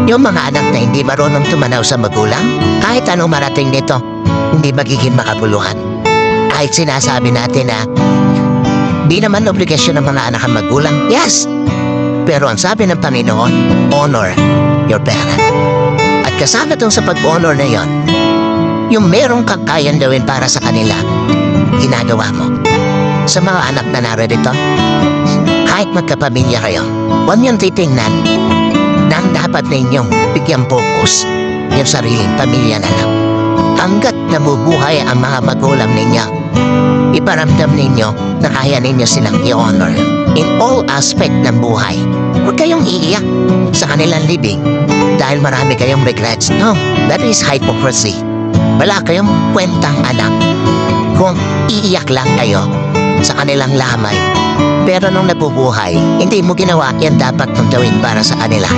Yung mga anak na hindi marunong tumanaw sa magulang, kahit anong marating nito, hindi magiging makabuluhan. Kahit sinasabi natin na di naman obligasyon ng mga anak ang magulang, yes! Pero ang sabi ng Panginoon, honor your parent. At kasama tong sa pag-honor na yon, yung merong kang kayang gawin para sa kanila, ginagawa mo. Sa mga anak na narito, kahit magkapamilya kayo, huwag niyong titingnan na ang dapat ninyong bigyang focus yung sariling pamilya na lang. Hanggat nabubuhay ang mga magulang ninyo, iparamdam ninyo na kaya ninyo silang i-honor in all aspect ng buhay. Huwag kayong iiyak sa kanilang libing dahil marami kayong regrets. No, that is hypocrisy. Wala kayong kwentang anak kung iiyak lang kayo sa kanilang lamay. Pero nung nabubuhay, hindi mo ginawa yan dapat mong gawin para sa kanila.